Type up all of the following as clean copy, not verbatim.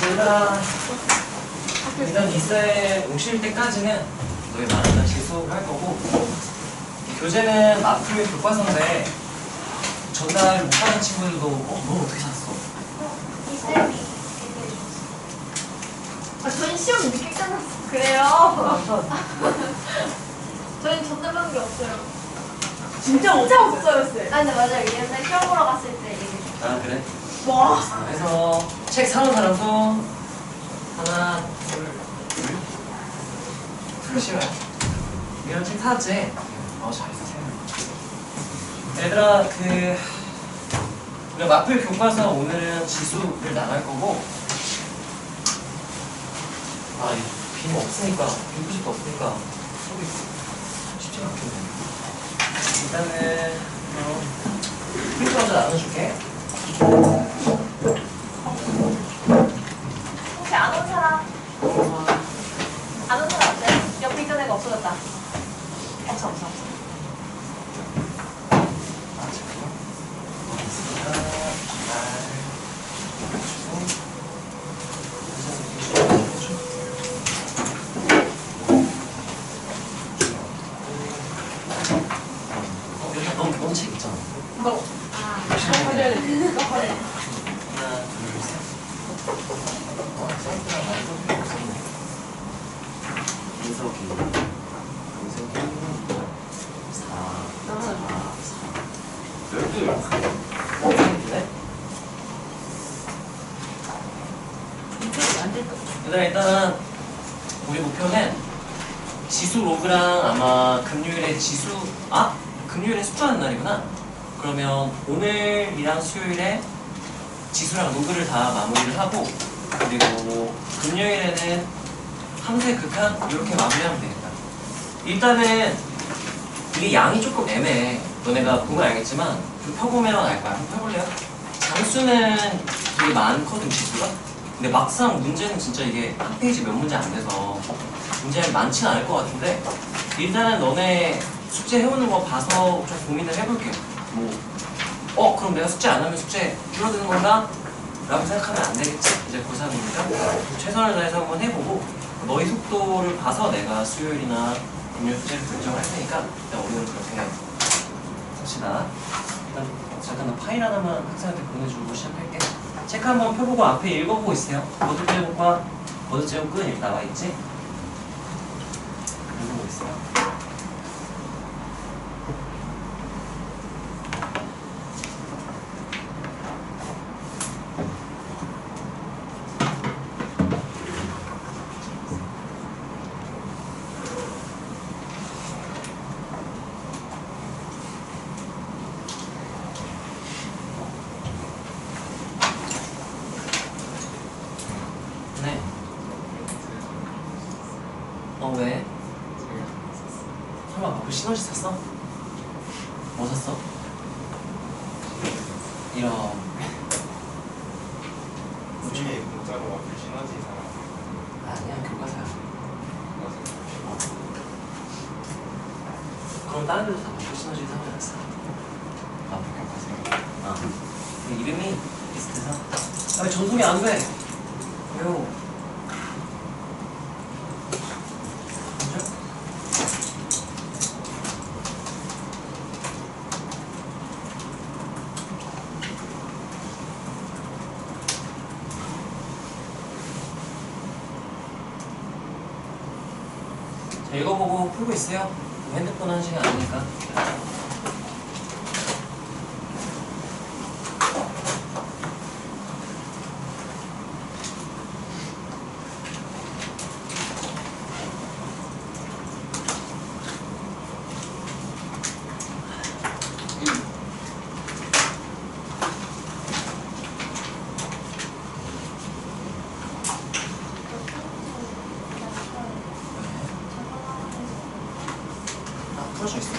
얘들아, 일단 이제 오실 때까지는 너희 말하는 실수를 할 거고, 교재는 마플 교과서인데 전달 못 받은 친구들도 너 어떻게 샀어? 이 쌤이 저희 시험 늦게 끝났어. 그래요? 저희 전달받은 게 없어요. 진짜 없어요, 쌤. 아, 근데 맞아요. 옛날 시험 보러 갔을 때 얘기해줬어요. 아, 그래? 와. 그래서 책 사온 사람도 하나, 둘 싫어요. 이런 책 사왔지? 잘했어. 얘들아, 우리가 마플 교과서 오늘은 지수를 나갈 거고, 빔 없으니까, 빔프집도 없으니까 속이 쉽지 않겠네. 일단은 핑크 먼저 나눠줄게. 혹시 안 온 사람? 안 온 사람 없어요? 옆에 있던 애가 없어졌다. 없어. 넌 책 있잖아. 너. 하나, 둘, 셋. 사이트랑 말도 없었네. 민석이 12. 일단 우리 목표는 지수 로그랑 아마 금요일에 금요일에 숙제하는 날이구나. 그러면 오늘이랑 수요일에 지수랑 로그를 다 마무리를 하고, 그리고 금요일에는 함수의 극한 이렇게 마무리하면 되겠다. 일단은 이게 양이 조금 애매해. 너네가 보면 알겠지만 좀 펴보면 알 거야. 한번 펴볼래요? 장수는 되게 많거든, 지수가. 근데 막상 문제는 진짜 이게 한 페이지 몇 문제 안 돼서 문제는 많지는 않을 것 같은데, 일단은 너네 숙제 해오는 거 봐서 좀 고민을 해볼게. 그럼 내가 숙제 안 하면 숙제 줄어드는 건가? 라고 생각하면 안 되겠지? 이제 고3이니까 최선을 다해서 한번 해보고, 너희 속도를 봐서 내가 수요일이나 금요일 숙제를 결정을 할 테니까 일단 오늘은 그렇게 합시다. 일단 잠깐 나 파일 하나만 학생한테 보내주고 시작할게. 체크 한번 펴보고 앞에 읽어보고 있어요. 버드제곱과 버드제곱은 여기 나와있지? 읽어보고 있어요. 왜? 설마 마플 시너지 샀어? 뭐 샀어? 이런 중에 문자로 마플 시너지 사람. 아니야, 교과서야. 그럼 다른 데도 다 마플 시너지 사지 않았어? 마플 교과서. 이름이 비슷해서. 왜 전송이 안 돼? 왜요? 읽어보고 풀고 있어요. 핸드폰 하는 시간 아니니까. 풀어져 있어.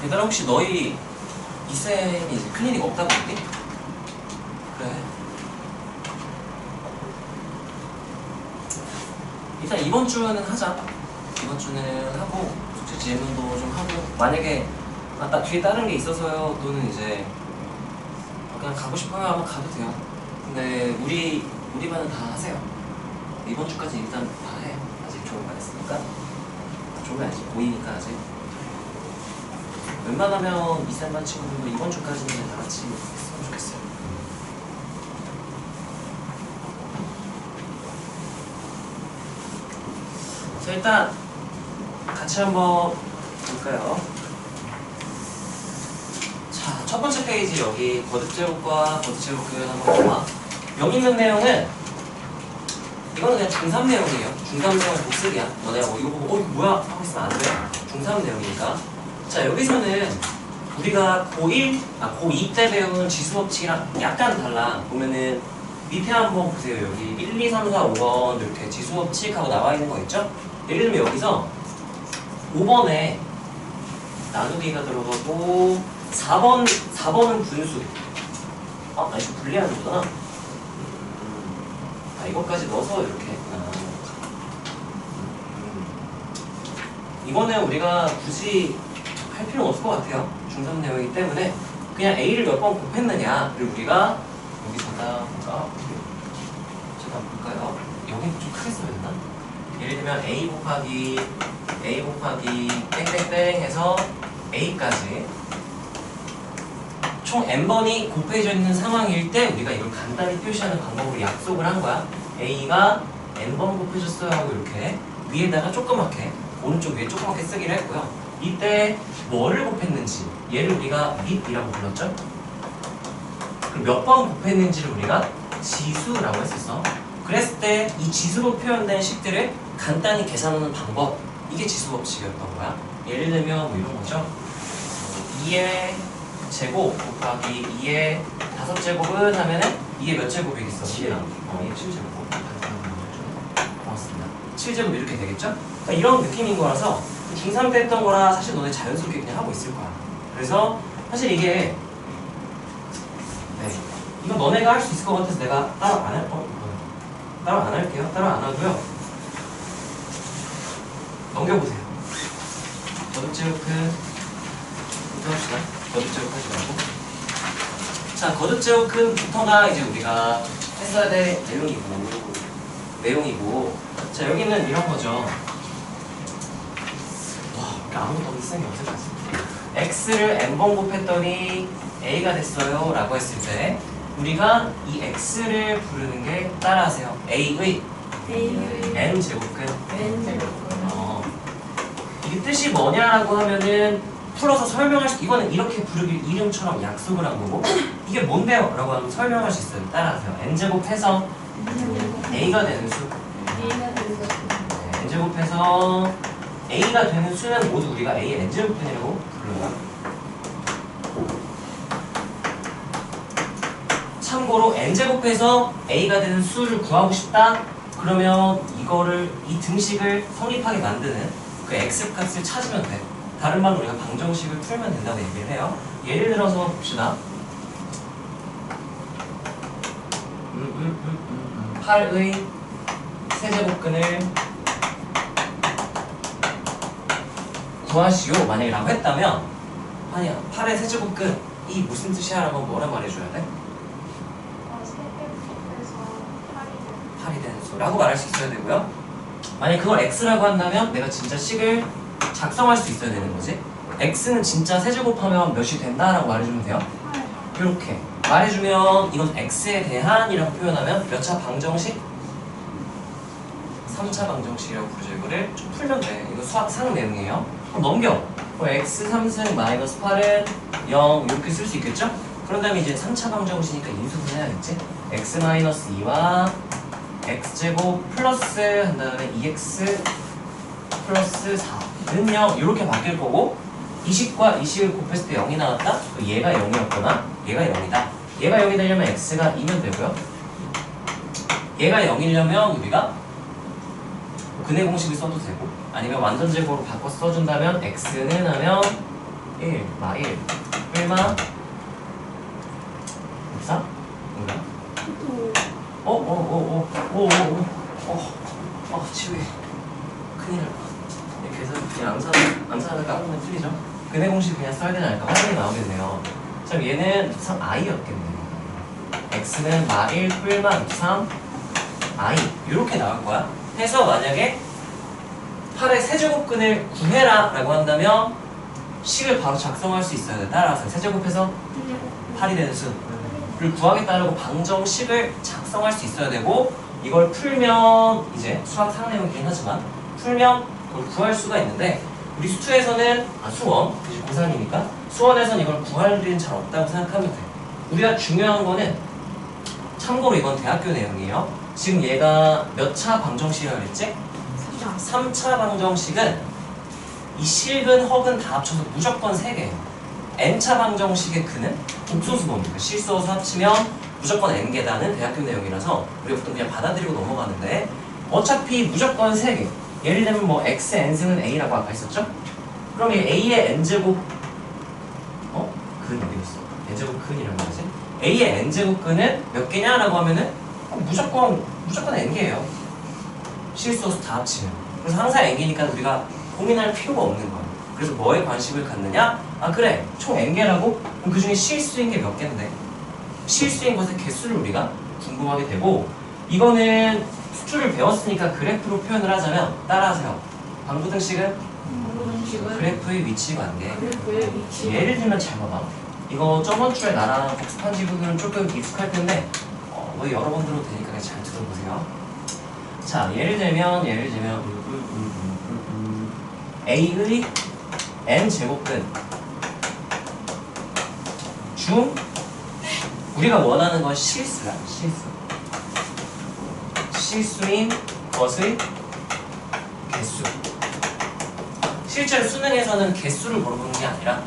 얘들아 혹시 너희 이쌤이 이제 클리닉 없다고 했니? 그래. 일단 이번 주는 하자. 이번 주는 하고 숙제 질문도 좀 하고 만약에 나 뒤에 다른 게 있어서요 또는 이제 그냥 가고 싶어요 하면 가도 돼요. 근데 우리 반은 다 하세요. 이번 주까지 일단 다 해. 아직 졸업 안 했으니까. 졸업이 아직 보이니까 아직. 웬만하면 이쌤반 친구들도 이번 주까지는 다 같이 했으면 좋겠어요. 자 일단 같이 한번 볼까요? 자, 첫 번째 페이지 여기 거듭제곱과 거듭제곱교현 한번 봐봐. 여기 있는 내용은 이거는 그냥 중3 내용이에요. 중3 내용 복습이야. 너네가 뭐 이거 보고 이거 뭐야? 하고 있으면 안 돼. 중3 내용이니까. 자 여기서는 우리가 고2 때 배운 지수법칙이랑 약간 달라. 보면은 밑에 한번 보세요. 여기 1, 2, 3, 4, 5번 이렇게 지수법칙하고 나와 있는 거 있죠? 예를 들면 여기서 5번에 나누기가 들어가고 4번은 분수. 아니 이거 분리하는 거잖아. 이것까지 넣어서 이렇게 했구나. 이거는 우리가 굳이 할 필요는 없을 것 같아요. 중3 내용이기 때문에 그냥 A를 몇 번 곱했느냐를 우리가 여기서다 볼까? 잠깐 볼까요? 여기 좀 크게 써야 되나? 예를 들면 A 곱하기 땡땡땡 해서 A까지 총 n번이 곱해져 있는 상황일 때 우리가 이걸 간단히 표시하는 방법으로 약속을 한 거야. A가 n번 곱해졌어요 하고 이렇게 위에다가 조그맣게 오른쪽 위에 조그맣게 쓰기로 했고요. 이때 뭐를 곱했는지 얘를 우리가 밑이라고 불렀죠. 그럼 몇 번 곱했는지를 우리가 지수라고 했었어. 그랬을 때 이 지수로 표현된 식들을 간단히 계산하는 방법, 이게 지수법칙이었던 거야. 예를 들면 뭐 이런 거죠. 2의 제곱 곱하기 2의 5제곱은 하면은 2의 몇 제곱이겠어? 7이랑 2의 7제곱. 고맙습니다. 7제곱 이렇게 되겠죠? 그러니까 이런 느낌인 거라서 중3 때 했던 거라 사실 너네 자연스럽게 그냥 하고 있을 거야. 그래서 사실 이게 이거 너네가 할 수 있을 것 같아서 내가 따로 안 할게요. 따로 안 하고요. 넘겨보세요. 거듭제곱은 합시다. 거듭제곱 하지 말고. 자, 거듭제곱은부터가 이제 우리가 했어야 될 내용이고. 자, 여기는 이런 거죠. 와, 이렇게 아무것도 없는 쌤이 없을 것 같습니다. x를 n번 곱했더니 a가 됐어요 라고 했을 때 우리가 이 x를 부르는 게 따라하세요. a의 n제곱근. 이게 뜻이 뭐냐라고 하면은 풀어서 설명할 수, 이거는 이렇게 부르길 이름처럼 약속을 한 거고, 이게 뭔데요? 라고 하면 설명할 수 있어요. 따라하세요. n제곱해서 a가 되는 수. n제곱해서 a가 되는 수는 모두 우리가 a의 n제곱분이라고 불러요. 참고로 n제곱해서 a가 되는 수를 구하고 싶다? 그러면 이거를, 이 등식을 성립하게 만드는 그 x값을 찾으면 돼. 다른 말로 우리가 방정식을 풀면 된다고 얘기를 해요. 예를 들어서 봅시다. 8의 세제곱근을 구하시오 만약에 라고 했다면, 아니야 8의 세제곱근 이 무슨 뜻이야? 라고 뭐라 말해줘야 돼? 8이 되는 수 라고 말할 수 있어야 되고요. 만약에 그걸 x라고 한다면 내가 진짜 식을 작성할 수 있어야 되는 거지. x는 진짜 세제곱하면 몇이 된다라고 말해주면 돼요. 이렇게 말해주면 이건 x에 대한이라고 표현하면 몇 차 방정식? 3차 방정식이라고 부르죠. 이거를 좀 풀면 돼. 이거 수학 상 내용이에요. 그럼 넘겨. x 3승 마이너스 8은 0 이렇게 쓸 수 있겠죠? 그런 다음에 이제 3차 방정식이니까 인수분 해야겠지? x 마이너스 2와 x제곱 플러스 한 다음에 2x 플러스 4는 0 이렇게 바뀔 거고, 이 식과 이 식을 곱했을 때 0이 나왔다? 얘가 0이었거나 얘가 0이다. 얘가 0이 되려면 x가 2면 되고요. 얘가 0이려면 우리가 근해 공식을 써도 되고, 아니면 완전 제곱으로 바꿔 써준다면 x는 하면 1 마일 얼마? 4? 뭐야? 지우개 큰일 날 뻔. 그래서 그냥 암산을 까보면 틀리죠? 근해 공식 그냥 써야 되지 않을까 확인이 나오겠네요. 그럼 얘는 3 i였겠네. x는 마일 뿔마 3 i 이렇게 나올 거야. 해서 만약에 8의 세제곱근을 구해라 라고 한다면 식을 바로 작성할 수 있어야 돼. 따라서 세제곱해서 8이 되는 수를 구하겠다라고 방정식을 작성할 수 있어야 되고, 이걸 풀면 이제 수학 상내용이긴 하지만 풀면 그걸 구할 수가 있는데, 우리 수투에서는 수원 그지 고3이니까 수원에서는 이걸 구할 일은 잘 없다고 생각하면 돼. 우리가 중요한 거는 참고로 이건 대학교 내용이에요. 지금 얘가 몇 차 방정식이라고 그랬지? 3차 방정식은 이 실근 허근 다 합쳐서 무조건 3개예요. n차 방정식의 근은 복소수법이니까 실수어수 합치면 무조건 n계다는 대학교 내용이라서 우리가 보통 그냥 받아들이고 넘어가는데, 어차피 무조건 3개. 예를 들면 뭐 x n승은 a라고 아까 했었죠? 그럼 이 a의 n제곱 근 어디 있어? n제곱 근이란 말이지? a의 n제곱 근은 몇 개냐라고 하면은 무조건 n개예요. 실수어수 다 합치면. 그래서 항상 n개니까 우리가 고민할 필요가 없는 거야. 그래서 뭐에 관심을 갖느냐? 그래, 총 n개라고? 그럼 그 중에 실수인 게 몇 개인데? 실수인 것의 개수를 우리가 궁금하게 되고, 이거는 수투를 배웠으니까 그래프로 표현을 하자면 따라하세요. 방부등식은 그래프의 위치 관계. 예를 들면 잘 봐봐. 이거 저번 주에 나랑 복습한 지구는 조금 익숙할 텐데 뭐 여러 번 들어도 되니까 그냥 잘 들어보세요. 자, 예를 들면 A의 n제곱근 중 우리가 원하는 건 실수야. 실수인 것의 개수. 실제로 수능에서는 개수를 물어보는 게 아니라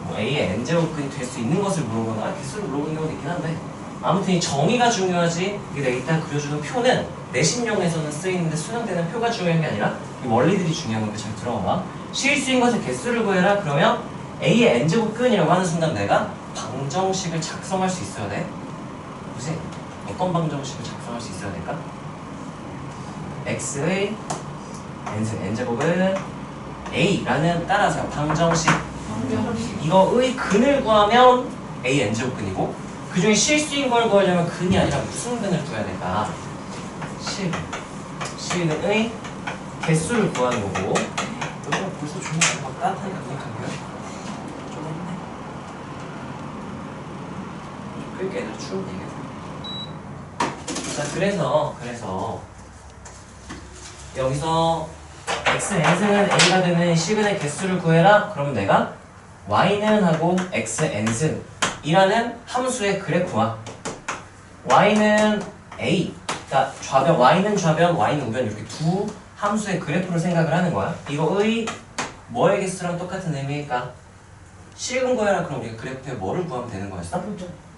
뭐 A의 n제곱근이 될 수 있는 것을 물어보거나 개수를 물어보는 경우도 있긴 한데, 아무튼 이 정의가 중요하지. 내가 이따 그려주는 표는 내신용에서는 쓰이는데 수능 때는 표가 중요한 게 아니라 이 원리들이 중요한 거니까 잘 들어봐. 실수인 것의 개수를 구해라. 그러면 A의 n제곱근이라고 하는 순간 내가 방정식을 작성할 수 있어야 돼. 그치? 어떤 방정식을 작성할 수 있어야 될까? x의 n제곱은 a라는 따라서 방정식. 이거의 근을 구하면 a n제곱근이고, 그 중에 실수인 걸 구하려면 근이 아니라 무슨 근을 구해야 될까? 실근의 개수를 구하는 거고. 이거 벌써 종이가 막 따뜻하니까 생각할게요. 좀 했네. 꽤 애들 추운데 이게. 자, 그래서 여기서 x n승은 a가 되는 실근의 개수를 구해라. 그러면 내가 y는 하고 x n승이라는 함수의 그래프와 y는 a, 그러니까 좌변, y는 좌변, y는 우변, 이렇게 두 함수의 그래프를 생각을 하는 거야. 이거의 뭐의 개수랑 똑같은 의미일까? 실근 구해라. 그럼 우리가 그래프에 뭐를 구하면 되는 거였어?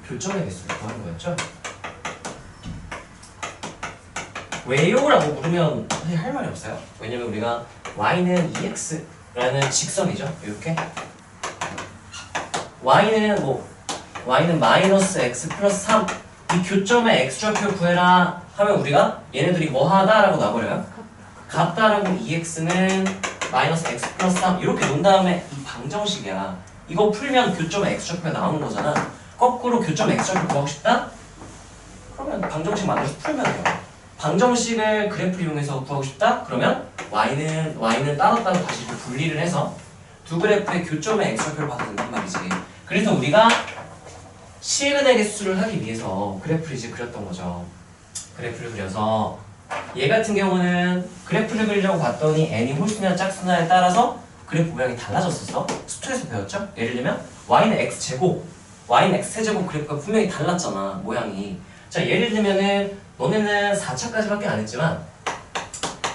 교점의 개수를 구하는 거였죠? 왜요? 라고 물으면 사실 할 말이 없어요. 왜냐면 우리가 y는 2x라는 직선이죠. 이렇게 y는 마이너스 x 플러스 3, 이 교점의 x좌표 구해라 하면 우리가 얘네들이 뭐 하다? 라고 나버려요. 같다라고 2x는 마이너스 x 플러스 3 이렇게 놓은 다음에 이 방정식이야. 이거 풀면 교점의 x좌표가 나오는 거잖아. 거꾸로 교점 x좌표 구하고 싶다? 그러면 방정식 만들어서 풀면 돼요. 방정식을 그래프를 이용해서 구하고 싶다? 그러면 y는 따로따로 다시 분리를 해서 두 그래프의 교점의 x좌표를 봐도 된단 말이지. 그래서 우리가 실근의 개수를 하기 위해서 그래프를 이제 그렸던 거죠. 그래프를 그려서 얘 같은 경우는 그래프를 그리려고 봤더니 n이 홀수냐 짝수냐에 따라서 그래프 모양이 달라졌었어. 수투에서 배웠죠? 예를 들면 y는 x제곱, y는 x세제곱 그래프가 분명히 달랐잖아, 모양이. 자, 예를 들면은 너네는 4차까지밖에 안 했지만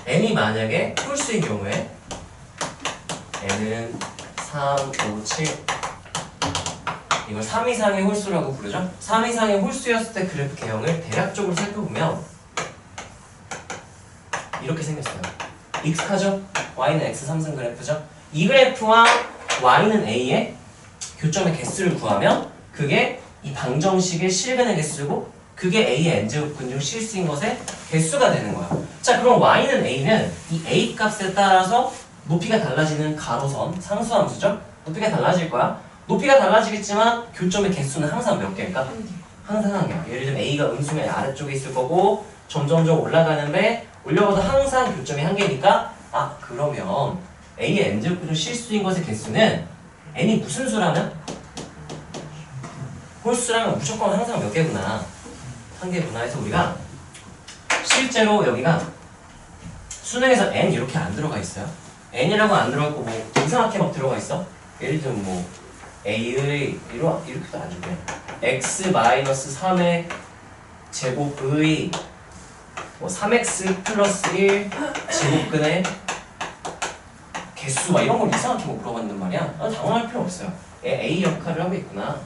n이 만약에 홀수인 경우에 n은 3, 5, 7 이걸 3 이상의 홀수라고 부르죠? 3 이상의 홀수였을 때 그래프 개형을 대략적으로 살펴보면 이렇게 생겼어요. 익숙하죠? y는 x3승 그래프죠? 이 그래프와 y는 a의 교점의 개수를 구하면 그게 이 방정식의 실근의 개수고 그게 a의 n제곱근 중 실수인 것의 개수가 되는 거야. 자, 그럼 y는 a는 이 a 값에 따라서 높이가 달라지는 가로선 상수함수죠? 높이가 달라질 거야. 높이가 달라지겠지만 교점의 개수는 항상 몇 개일까? 항상 한 개야. 예를 들면 a가 음수면 아래쪽에 있을 거고 점점점 올라가는데 올려가도 항상 교점이 한 개니까 아, 그러면 a의 n제곱근 중 실수인 것의 개수는 n이 무슨 수라면? 홀수라면 무조건 항상 몇 개구나. 한 개구나 해서 우리가 실제로 여기가 수능에서 n 이렇게 안 들어가 있어요. n이라고 안 들어가 있고 뭐 이상하게 막 들어가 있어. 예를 들면 뭐 a의 이렇게도 안 줄게. x-3의 제곱의 뭐 3x 플러스 1 제곱근의 개수 막 이런 걸 이상하게 뭐 물어봤단 말이야. 당황할 필요 없어요. a 역할을 하고 있구나.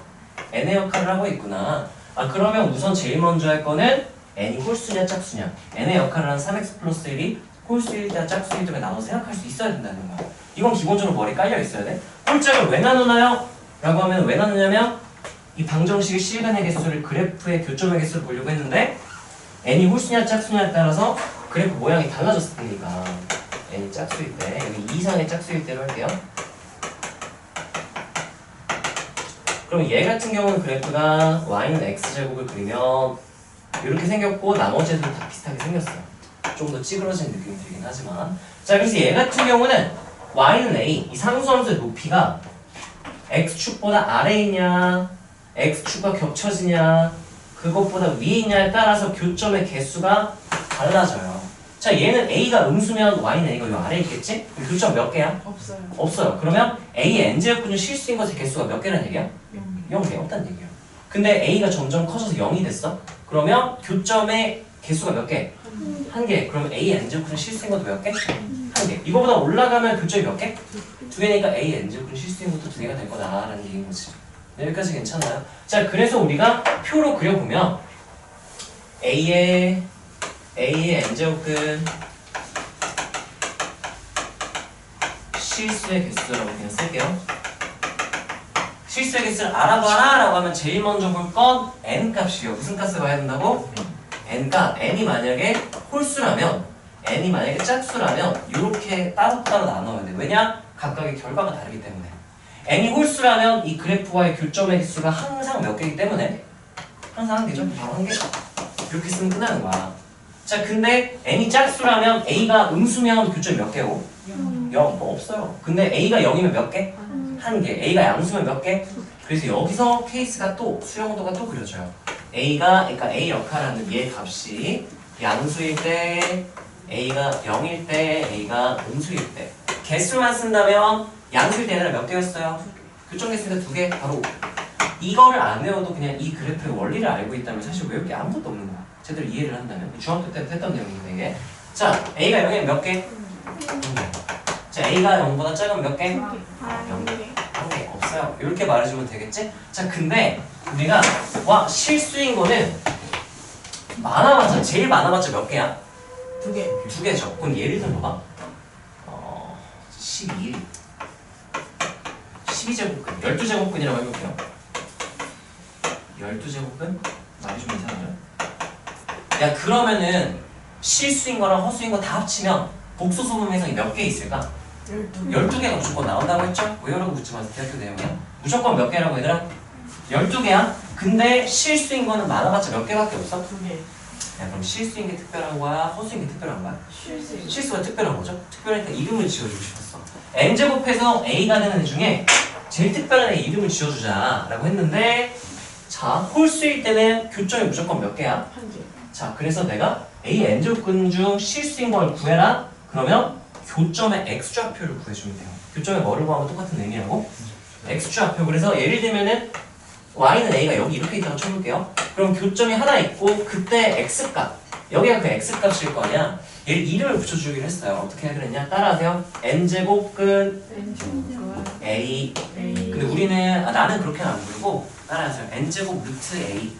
n의 역할을 하고 있구나. 아, 그러면 우선 제일 먼저 할 거는 n이 홀수냐 짝수냐. n의 역할을 한 3x 플러스 1이 홀수일이다 짝수일이다 나눠서 생각할 수 있어야 된다는 거야. 이건 기본적으로 머리에 깔려 있어야 돼. 홀짝을 왜 나누나요? 라고 하면 왜 나누냐면 이 방정식의 실근의 개수를 그래프의 교점의 개수를 보려고 했는데 n이 홀수냐 짝수냐에 따라서 그래프 모양이 달라졌을 테니까 n이 짝수일 때 여기 2 이상의 짝수일 때로 할게요. 그럼 얘 같은 경우는 그래프가 y는 x제곱을 그리면 이렇게 생겼고 나머지 애들은 다 비슷하게 생겼어요. 좀 더 찌그러진 느낌이 들긴 하지만 자, 그래서 얘 같은 경우는 y는 a, 이 상수함수의 높이가 x축보다 아래에 있냐 x축과 겹쳐지냐 그것보다 위에 있냐에 따라서 교점의 개수가 달라져요. 자, 얘는 a가 음수면 y는 a가 요 아래에 있겠지? 교점 몇 개야? 없어요. 없어요. 그러면 a의 n제곱근 중 실수인 것의 개수가 몇 개란 얘기야? 0개 없다는 얘기야. 근데 a가 점점 커져서 0이 됐어? 그러면 교점의 개수가 몇 개? 한 개. 그러면 a의 n제곱근 실수인 것도 몇 개? 한 개. 이거보다 올라가면 교점이 몇 개? 두 개니까 a의 n제곱근 실수인 것도 두 개가 될 거다라는 얘기인 거지. 여기까지 괜찮아요? 자, 그래서 우리가 표로 그려보면 a의 n제곱근 실수의 개수라고 그냥 쓸게요. 실수의 개수를 알아봐라 라고 하면 제일 먼저 볼 건 n값이에요. 무슨 값을 봐야 된다고? n값. n이 만약에 홀수라면 n이 만약에 짝수라면 이렇게 따로따로 나눠야 돼. 왜냐? 각각의 결과가 다르기 때문에. n이 홀수라면 이 그래프와의 교점의 개수가 항상 몇 개이기 때문에 항상 한 개죠. 바로 한 개. 이렇게 쓰면 끝나는 거야. 자, 근데 n이 짝수라면 a가 음수면 교점이 몇 개고? 0. 뭐 없어요. 근데 a가 0이면 몇 개? 한 개. a가 양수면 몇 개? 그래서 여기서 케이스가 또 수용도가 또 그려져요. 그러니까 a 역할하는 얘 값이 양수일 때 a가 0일 때 a가 음수일 때 개수만 쓴다면 양수일 때 얘네가 몇 개였어요? 교점 개수가 2개. 바로 이거를 안 외워도 그냥 이 그래프의 원리를 알고 있다면 사실 외울 게 아무것도 없는 거야. 제대로 이해를 한다면. 중학교 때도 했던 내용인데 이게. 자, a가 0이면 몇 개? 자, a가 0보다 작으면 몇 개? 한 개. 없어요. 이렇게 말해주면 되겠지? 자, 근데 우리가 실수인 거는 많아봤자 제일 많아봤자 몇 개야? 2개. 2개죠. 그럼 예를 들어 봐봐. 12 12제곱근 12제곱근이라고 해볼게요. 12제곱근? 말이 좀 이상하죠? 야, 그러면은 실수인 거랑 허수인 거 다 합치면 복소소분 해석이 몇 개 있을까? 12개가 무조건 나온다고 했죠? 왜 이러고 묻지 마세요. 대학교 내용이야. 무조건 몇 개라고 얘들아? 12개야? 근데 실수인 거는 많아봤자 몇 개밖에 없어? 2개. 야, 그럼 실수인 게 특별한 거야? 허수인 게 특별한 거야? 실수. 실수가 특별한 거죠? 특별하니까 이름을 지어주고 싶었어. n제곱해서 a가 되는 애 중에 제일 특별한 애 이름을 지어주자 라고 했는데 자, 홀수일 때는 교점이 무조건 몇 개야? 1개. 자, 그래서 내가 a n제곱근 중 실수인 걸 구해라. 그러면 교점의 x좌표를 구해주면 돼요. 교점의 뭐를 구하면 똑같은 의미라고? x좌표. 그래서 예를 들면은 y는 a가 여기 이렇게 있다고 쳐볼게요. 그럼 교점이 하나 있고 그때 x값 여기가 그 x값일 거 아니야. 얘 이름을 붙여주기로 했어요. 어떻게 그랬냐? 따라하세요. n제곱근 a. 근데 우리는 나는 그렇게 안 부르고 따라하세요. n제곱 루트 a.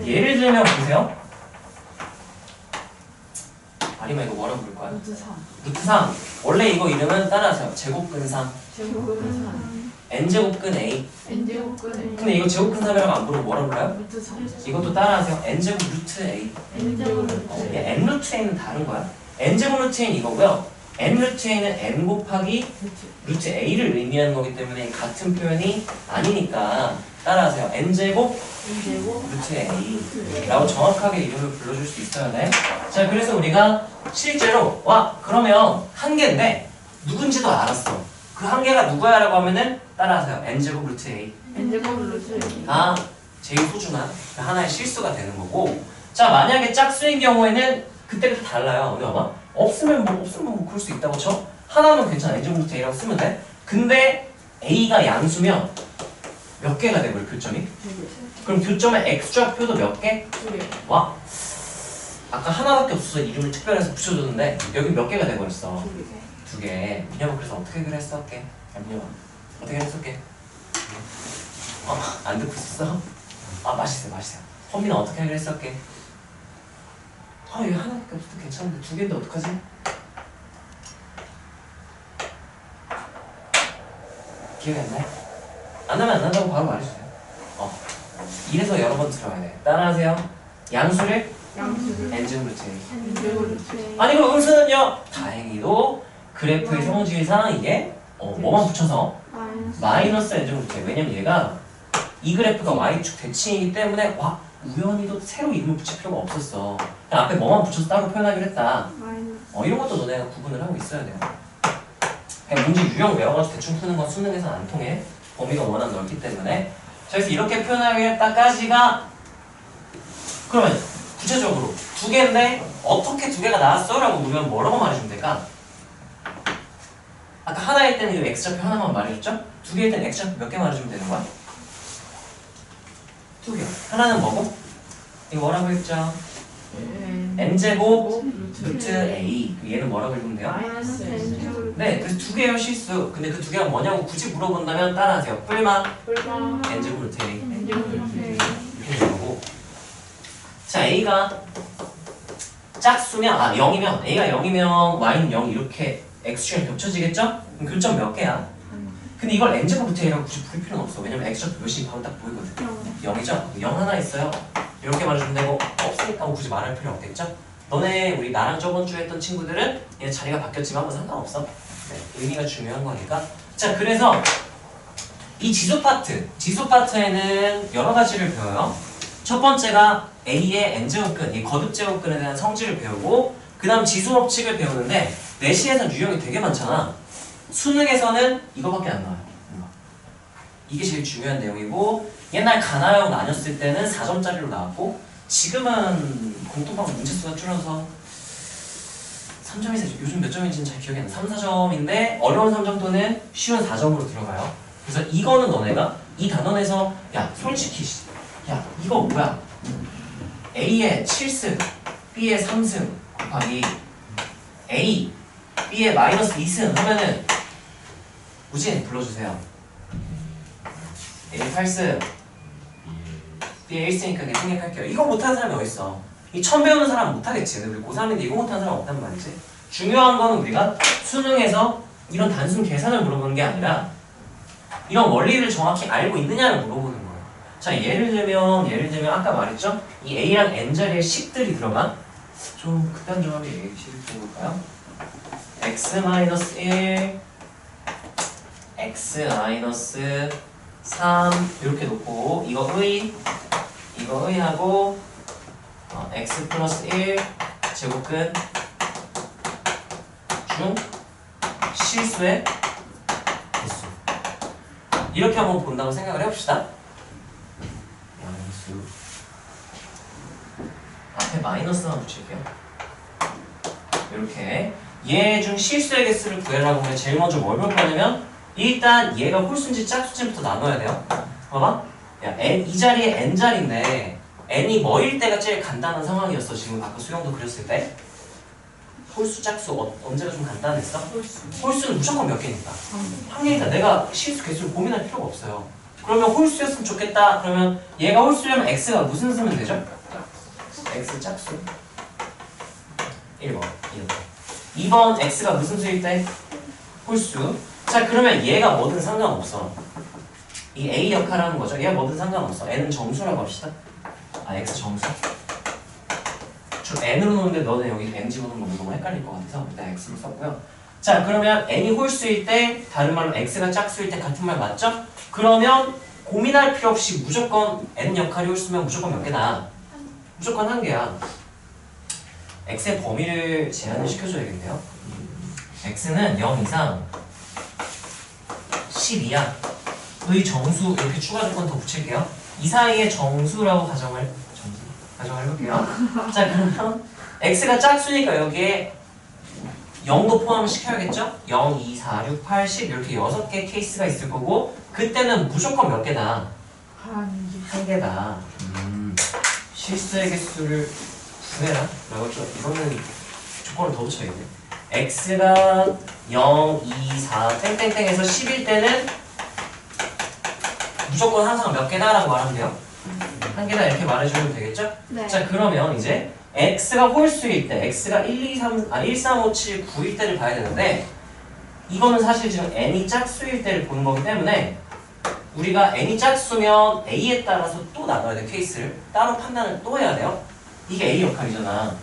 예를 들면 보세요. 아리마 이거 뭐라고 부를 거야? 루트 3. 루트 3. 원래 이거 이름은 따라하세요. 제곱근 3. 제곱근 3. n제곱근 a. n제곱근 근데 이거 제곱근 3이라고 안 부르고 뭐라고 불러요? 루트 3. 이것도 따라하세요. n제곱 루트 a. n제곱 루트 n 루트 a는 다른 거야. n제곱 루트 a는 이거고요. n 루트 a는 n 곱하기 루트 a를 의미하는 거기 때문에 같은 표현이 아니니까 따라하세요. n제곱 n제곱 루트 a 라고 정확하게 이름을 불러줄 수 있어야 돼. 자, 그래서 우리가 실제로 와 그러면 한 개인데 누군지도 알았어. 그 한 개가 누구야 라고 하면은 따라하세요. n제곱 루트 a n제곱 루트 가 제일 소중한 하나의 실수가 되는 거고. 자, 만약에 짝수인 경우에는 그때그때 달라요. 우리 봐봐. 없으면 뭐 그럴 수 있다고 쳐. 하나면 괜찮아. n제곱 루트 a라고 쓰면 돼. 근데 a가 양수면 몇 개가 돼 버려 교점이? 그럼 교점의 x좌표도 몇 개? 2개. 와. 아까 하나밖에 없어서 이름을 특별해서 붙여줬는데 여기 몇 개가 돼 버렸어. 2개. 2개. 민혁아 그래서 어떻게 그랬을게? 민혁아 어떻게 그랬을게? 안 듣고 있었어? 맛있어요. 헌민아 어떻게 그랬을게? 얘 하나밖에 없어도 괜찮은데 2개인데 어떡하지? 기억이 안 나요? 안 나면 안 난다고 바로 말해주세요. 이래서 여러 번 들어가야 돼. 따라하세요. 양수를 양수를 n제곱 루트 a. n제곱 루트 A. 아니 그럼 음수는요? 다행히도 그래프의 성질상 이게 뭐만 붙여서 마이너스 n제곱 루트 a. 왜냐면 얘가 이 그래프가 y축 대칭이기 때문에 우연히도 새로 이름을 붙일 필요가 없었어. 그냥 앞에 뭐만 붙여서 따로 표현하기로 했다. 이런 것도 너네가 구분을 하고 있어야 돼요. 그냥 문제 유형 외워가지고 대충 푸는 건 수능에서는 안 통해. 범위가 워낙 넓기 때문에. 자, 그래서 이렇게 표현하겠다까지가 그러면 구체적으로 2개인데 어떻게 2개가 나왔어? 라고 물으면 뭐라고 말해주면 될까? 아까 하나일 때는 이 x좌표 하나만 말해줬죠? 2개일 때는 x좌표 몇 개 말해주면 되는 거야? 2개. 하나는 뭐고? 이거 뭐라고 했죠? n제곱 루트 a. 얘는 뭐라고 읽으면 돼요? 마이너스 n제곱 네, 그래서 2개예요 실수. 근데 그 2개가 뭐냐고 굳이 물어본다면 따라하세요. 뿔마 뿔마 n제곱 루트 a. n제곱 루트 A. 이렇게 되는 거고. 자, a가 짝수면 0이면 a가 0이면 y는 0 이렇게 x축이랑 겹쳐지겠죠? 그럼 교점 몇 개야? 근데 이걸 n제곱 루트 a라고 굳이 부를 필요는 없어. 왜냐면 x좌표 몇이 바로 딱 보이거든. 0이죠? 0 하나 있어요. 이렇게 말해주면 되고 없으니까 굳이 말할 필요 없겠죠? 너네 우리 나랑 저번 주에 했던 친구들은 얘 자리가 바뀌었지만 뭐 상관없어. 네, 의미가 중요한 거니까. 자, 그래서 이 지수 파트에는 여러 가지를 배워요. 첫 번째가 a의 n제곱근, 이 거듭제곱근에 대한 성질을 배우고 그 다음 지수법칙을 배우는데 내신에서 유형이 되게 많잖아. 수능에서는 이거밖에 안 나와요. 이게 제일 중요한 내용이고 옛날 가나형 나뉘었을 때는 4점짜리로 나왔고 지금은 공통방 문제수가 줄어서 3점이 요즘 몇 점인지는 잘 기억이 안 나. 3, 4점인데 어려운 3점도는 쉬운 4점으로 들어가요. 그래서 이거는 너네가 이 단원에서 야 솔직히 야 이거 뭐야 A의 7승 B의 3승 곱하기 A B의 마이너스 2승 하면은 우진 불러주세요. A 8승 B의 1승이니까 그냥 생략할게요. 이거 못하는 사람이 어딨어. 이 처음 배우는 사람은 못하겠지. 근데 우리 고3인데 이거 못하는 사람 없단 말이지. 중요한 거는 우리가 수능에서 이런 단순 계산을 물어보는 게 아니라 이런 원리를 정확히 알고 있느냐를 물어보는 거예요. 자, 예를 들면 아까 말했죠? 이 A랑 N자리에 10들이 들어간 좀 극단 조합의 예시를 들어볼까요? x-1 x-3 이렇게 놓고 이거 의하고 x 플러스 1 제곱근 중 실수의 개수 이렇게 한번 본다고 생각을 해봅시다. 양수 앞에 마이너스만 붙일게요. 이렇게 얘 중 실수의 개수를 구하려고 하면 제일 먼저 뭘 볼 거냐면 일단 얘가 홀수인지 짝수인지부터 나눠야 돼요. 봐봐. 야, 이 자리에 n자리인데 n이 뭐일 때가 제일 간단한 상황이었어. 지금 아까 수영도 그렸을 때 홀수 짝수 언제가 좀 간단했어? 홀수는 무조건 몇 개니까 확률이니까 내가 실수 개수를 고민할 필요가 없어요. 그러면 홀수였으면 좋겠다. 그러면 얘가 홀수려면 x가 무슨 쓰면 되죠? x 짝수 1번 1번 2번 x가 무슨 수일 때? 홀수. 자 그러면 얘가 뭐든 상관없어. 이 a 역할하는 거죠. 얘가 뭐든 상관없어. n은 정수라고 합시다. 아 x 정수. 저 n으로 놓는데 너네 여기 n 집어넣으면 너무 헷갈릴 것 같아서 일단 x로 썼고요. 자 그러면 n이 홀수일 때 다른 말로 x가 짝수일 때 같은 말 맞죠? 그러면 고민할 필요 없이 무조건 n 역할이 홀수면 무조건 몇 개다? 무조건 한 개야. x의 범위를 제한을 시켜줘야겠네요. x는 0 이상 10 이하 의 정수 이렇게 추가 조건 더 붙일게요. 이 사이에 정수라고 가정을 해볼게요. 자 그러면 x가 짝수니까 여기에 0도 포함시켜야겠죠? 0, 2, 4, 6, 8, 10 이렇게 6개 케이스가 있을 거고 그때는 무조건 몇 개다? 한 개다. 실수의 개수를 구해라 라고 했죠. 이거는 조건을 더 붙여야겠네. x가 0, 2, 4 땡땡땡에서 10일 때는 무조건 항상 몇 개다 라고 말하면 돼요. 한 개다 이렇게 말해주면 되겠죠? 네. 자 그러면 이제 x가 홀수일 때 x가 1, 3, 5, 7, 9일 때를 봐야 되는데 이거는 사실 지금 n이 짝수일 때를 보는 거기 때문에 우리가 n이 짝수면 a에 따라서 또 나눠야 돼. 케이스를 따로 판단을 또 해야 돼요. 이게 a 역할이잖아.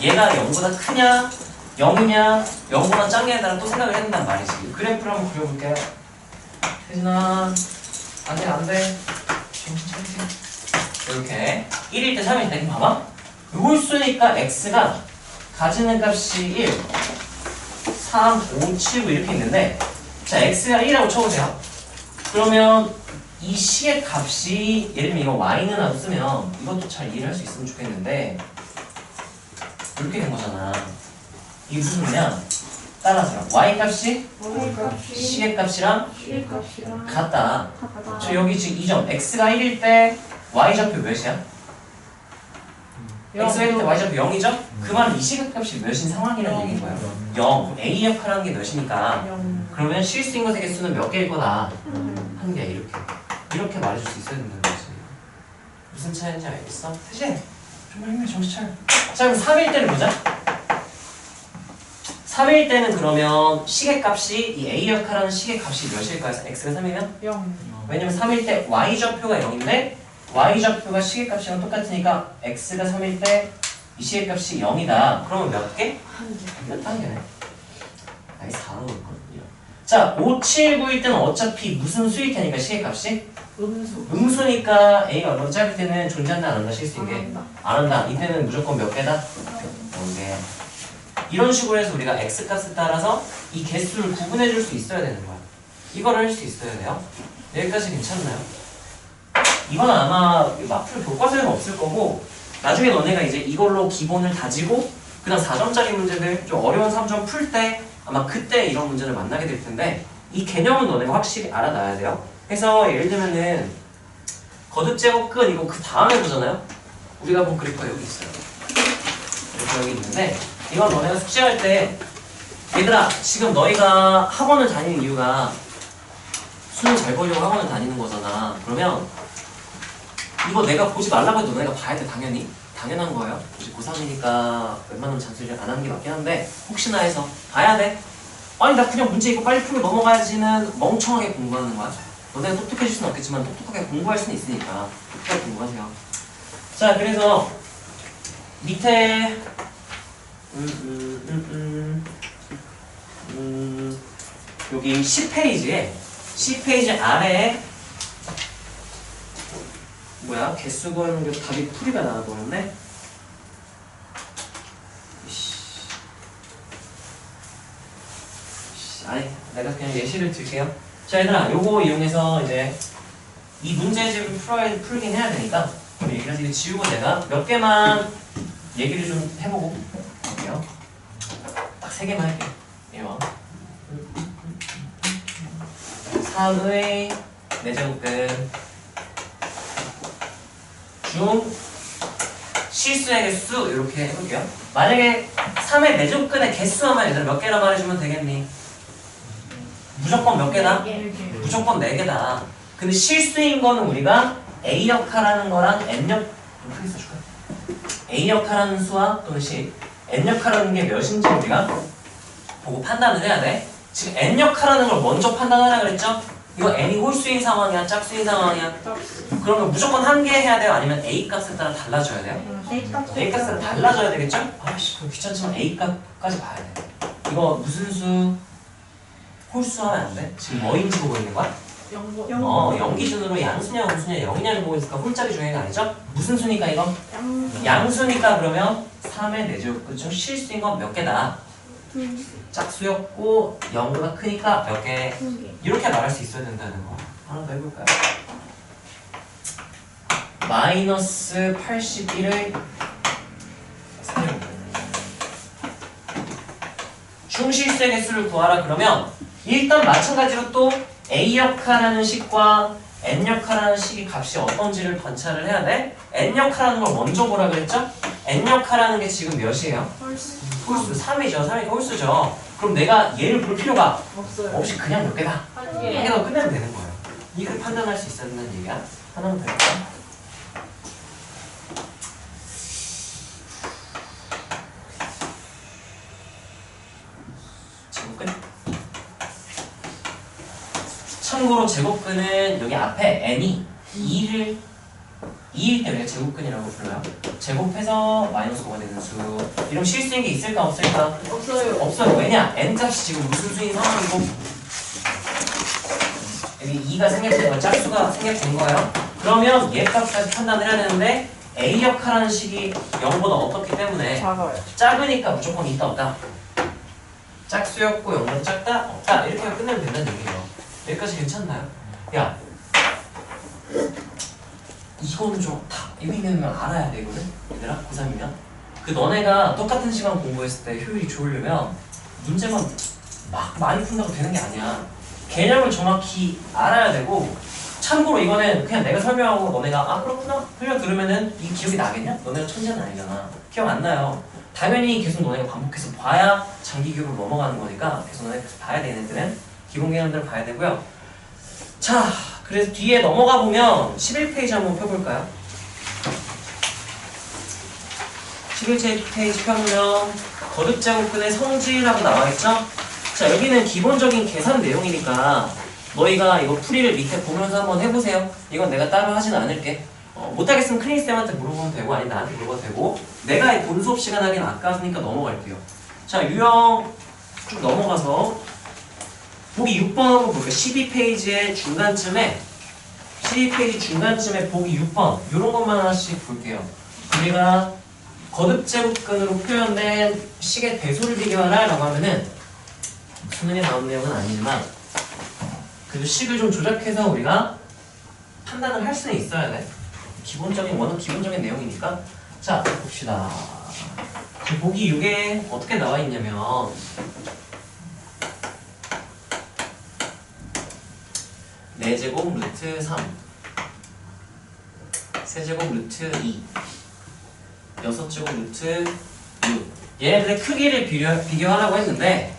얘가 0보다 크냐 0이냐 0보다 작냐에 따라 또 생각을 해야 된단 말이지. 그래프를 한번 그려볼게요. 혜진아 안돼 정신 차리세요. 이렇게 1일 때 3일 때 봐봐. 홀수니까 x가 가지는 값이 1 3, 5, 7, 9 이렇게 있는데 자 x가 1이라고 쳐보세요. 그러면 이 c의 값이 예를 들면 이거 y는 안 쓰면 이것도 잘 이해를 할 수 있으면 좋겠는데 이렇게 된 거잖아. 이게 무슨 소리냐? 따라하세요. y 값이 c의 값이랑 같다. 저 여기 지금 2점 x가 1일 때 y 좌표 몇이야? x가 1일 때 y 좌표 0이죠? 그 말은 이 시각값이 몇인 상황이라는 얘기인 거예요. 0. a 역할하는 게 몇이니까 그러면 실수인 것의 개수는 몇 개일 거다? 한 개. 이렇게 말해줄 수 있어야 된다는 거지. 무슨 차이인지 알겠어? 태진! 정말 힘내 정신 차려. 자 그럼 3일 때를 보자. 3일 때는 그러면 시계값이 이 a 역할하는 시계값이 몇일까요? x가 3이면? 0. 왜냐면 3일 때 y 좌표가 0인데 y 좌표가 시계값이랑 똑같으니까 x가 3일 때 이 시계값이 0이다. 그러면 몇 개? 한 개네. 아니 4로 있거든요. 자 5, 7, 9일 때는 어차피 무슨 수일 테니까 시계값이? 음수니까 a가 얼마나 짧을 때는 존재한다 안 한다 실수인 게? 안 한다. 이때는 무조건 몇 개다? 0개. 이런 식으로 해서 우리가 x값에 따라서 이 개수를 구분해 줄 수 있어야 되는 거야. 이거를 할 수 있어야 돼요. 여기까지 괜찮나요? 이건 아마 앞으로 교과서에는 없을 거고 나중에 너네가 이제 이걸로 기본을 다지고 그 다음 4점짜리 문제들 좀 어려운 3점 풀 때 아마 그때 이런 문제를 만나게 될 텐데 이 개념은 너네가 확실히 알아놔야 돼요. 그래서 예를 들면은 거듭 제곱 끝 이거 그 다음에 보잖아요. 우리가 본 그래프가 여기 있어요. 그래프가 여기 있는데 이건 너네가 숙제할 때 얘들아 지금 너희가 학원을 다니는 이유가 수능 잘 보려고 학원을 다니는 거잖아. 그러면 이거 내가 보지 말라고 해도 너네가 봐야 돼. 당연한 거예요. 이제 고3이니까 웬만하면 잔소리를 안 하는 게 맞긴 한데 혹시나 해서 봐야 돼. 아니 나 그냥 문제 이거 빨리 풀고 넘어가야지는 멍청하게 공부하는 거야. 너네가 똑똑해질 수는 없겠지만 똑똑하게 공부할 수는 있으니까 똑똑하게 공부하세요. 자 그래서 밑에 여기 10페이지 아래에 뭐야? 개수 구하는 게 답이 풀이가 나와버렸네? 아니 내가 그냥 예시를 들게요. 자 얘들아 요거 이용해서 이제 이 문제집을 풀긴 해야 되니까 우리 그래서 이거 지우고 내가 몇 개만 얘기를 좀 해보고 볼게요. 딱 3개만 할게요. 1번 3의 4제곱근 중 실수의 개수 이렇게 해볼게요. 만약에 3의 4제곱근의 개수 하면 얘들아 몇 개라 말해주면 되겠니? 무조건 몇 개다? 무조건 4개다. 근데 실수인 거는 우리가 A 역할하는 거랑 N 역 좀 크게 써줄까? A 역할하는 수와 또는 n역하라는 게 몇인지 우리가 보고 판단을 해야 돼. 지금 n역하라는 걸 먼저 판단하라 그랬죠? 이거 n이 홀수인 상황이야, 짝수인 상황이야? 그러면 무조건 한 개 해야 돼요? 아니면 a 값에 따라 달라져야 돼요? a 값에 따라 달라져야 되겠죠? 아이씨, 그럼 귀찮지만 a 값까지 봐야 돼. 이거 무슨 수? 홀수 하면 안 돼? 지금 뭐인지 보고 있는 거야? 0 기준으로 양수냐 음수냐 0이냐를 보고 있으니까 홀짝이 중요한 거 아니죠? 무슨 수니까 이거? 양수니까 그러면 3의 4제곱근 중 실수인 건 몇 개다? 짝수였고 0보다 크니까 몇 개? 이렇게 말할 수 있어야 된다는 거. 하나 더 해볼까요? 마이너스 81의 중실수의 개수를 구하라 그러면 일단 마찬가지로 또 A역하라는 식과 N역하라는 식이 값이 어떤지를 관찰을 해야 돼. N역하라는 걸 먼저 보라 그랬죠? N역하라는 게 지금 몇이에요? 홀수 3이죠. 3이니까 홀수죠. 그럼 내가 얘를 볼 필요가 없이 그냥 몇 개다. 한 개 더 끝내면 되는 거예요. 이걸 판단할 수 있어야 된다는 얘기야. 하나만 더 해볼까요? 제곱근. 참고로 제곱근은 여기 앞에 n이 2일 때문에 제곱근이라고 불러요. 제곱해서 마이너스 5가 되는 수. 이런 실수인 게 있을까 없을까? 없어요. 왜냐? n값이 지금 무슨 수인 상황이고 여기 2가 생략된 거, 짝수가 생략된 거예요. 그러면 얘 값까지 판단을 해야 되는데 A역하라는 식이 0보다 없었기 때문에 작으니까 무조건 있다 없다. 짝수였고 0보다 작다? 없다. 이렇게 끝내면 된다는 얘기예요. 여기까지 괜찮나요? 야, 이거는 좀 다 의미는 알아야 돼. 이거는 얘들아 고3이면 그 너네가 똑같은 시간 공부했을 때 효율이 좋으려면 문제만 막 많이 푼다고 되는 게 아니야. 개념을 정확히 알아야 되고, 참고로 이거는 그냥 내가 설명하고 너네가 아 그렇구나 설명 들으면은 이게 기억이 나겠냐? 너네가 천재는 아니잖아. 기억 안 나요. 당연히 계속 너네가 반복해서 봐야 장기 교육으로 넘어가는 거니까 계속 너네가 봐야 되는 애들은 기본 개념들을 봐야 되고요. 자, 그래서 뒤에 넘어가 보면 11페이지 한번 펴볼까요? 11페이지 펴보면 거듭제곱근의 성질이라고 나와있죠? 자, 여기는 기본적인 계산 내용이니까 너희가 이거 풀이를 밑에 보면서 한번 해보세요. 이건 내가 따로 하진 않을게. 못하겠으면 크리스쌤한테 물어보면 되고 아니면 나한테 물어봐도 되고, 내가 이 본 수업 시간 하긴 아까우니까 넘어갈게요. 자, 유형 쭉 넘어가서 보기 6번 한번 볼게요. 12페이지의 중간쯤에 12페이지 중간쯤에 보기 6번 이런 것만 하나씩 볼게요. 우리가 거듭제곱근으로 표현된 식의 대소를 비교하라 라고 하면은 수능에 나온 내용은 아니지만 그래도 식을 좀 조작해서 우리가 판단을 할 수는 있어야 돼. 기본적인 워낙 기본적인 내용이니까. 자, 봅시다. 보기 6에 어떻게 나와 있냐면 4제곱 루트 3 3제곱 루트 2 6제곱 루트 6 얘네들의 크기를 비교하라고 했는데,